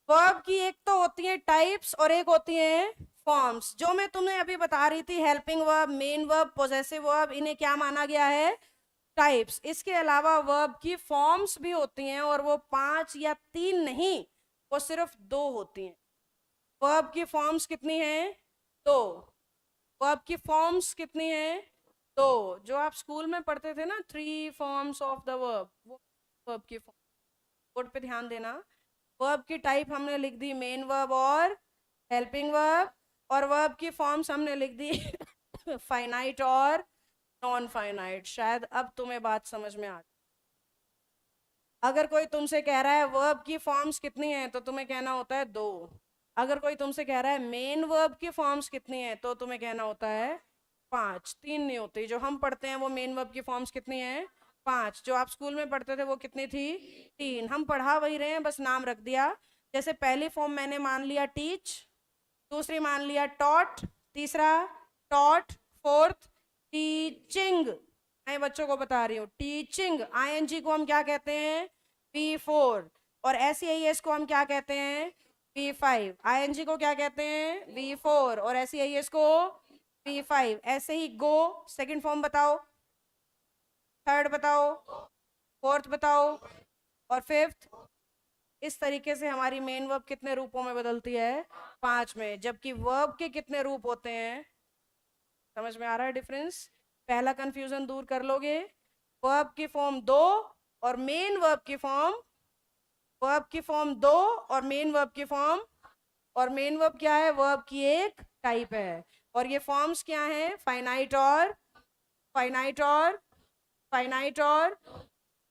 Verb की एक तो होती है टाइप्स और एक होती है फॉर्म्स। जो मैं तुम्हें अभी बता रही थी, helping verb, main verb, possessive verb, इन्हें क्या माना गया है? टाइप्स। इसके अलावा वर्ब की फॉर्म्स भी होती हैं और वो 5 या 3 नहीं, वो सिर्फ 2 होती हैं। वर्ब की फॉर्म्स कितनी हैं? 2। वर्ब की फॉर्म्स कितनी हैं? 2। जो आप स्कूल में पढ़ते थे ना, 3 फॉर्म्स ऑफ द वर्ब, वो वर्ब की फॉर्म। बोर्ड पे ध्यान देना। वर्ब की टाइप हमने लिख दी मेन वर्ब और हेल्पिंग वर्ब, और वर्ब की फॉर्म्स हमने लिख दी फाइनाइट और नॉन फाइनाइट। शायद अब तुम्हें बात समझ में आ। अगर कोई तुमसे कह रहा है वर्ब की फॉर्म्स कितनी हैं, तो तुम्हें कहना होता है 2। अगर कोई तुमसे कह रहा है मेन वर्ब की फॉर्म्स कितनी हैं, तो तुम्हें कहना होता है 5। 3 नहीं होती। जो हम पढ़ते हैं वो मेन वर्ब की फॉर्म्स कितनी हैं? 5। जो आप स्कूल में पढ़ते थे वो कितनी थी? 3। हम पढ़ा वही रहे हैं, बस नाम रख दिया। जैसे पहली फॉर्म मैंने मान लिया टीच, दूसरी मान लिया टॉट, तीसरा टॉट, फोर्थ टीचिंग। मैं बच्चों को बता रही हूँ, टीचिंग। आईएनजी को हम क्या कहते हैं? V4। और SEIS को हम क्या कहते हैं? V5। आईएनजी को क्या कहते हैं? V4। और SEIS को V5। ऐसे ही गो, सेकंड फॉर्म बताओ, थर्ड बताओ, फोर्थ बताओ, और फिफ्थ। इस तरीके से हमारी मेन वर्ब कितने रूपों में बदलती है? 5 में। जबकि वर्ब के कितने रूप होते हैं? समझ में आ रहा है डिफरेंस? पहला कंफ्यूजन दूर कर लोगे। वर्ब की फॉर्म 2 और मेन वर्ब की फॉर्म, वर्ब की फॉर्म 2 और मेन वर्ब की फॉर्म। और मेन वर्ब क्या है? वर्ब की एक टाइप है। और ये फॉर्म्स क्या हैं? फाइनाइट और फाइनाइट और फाइनाइट और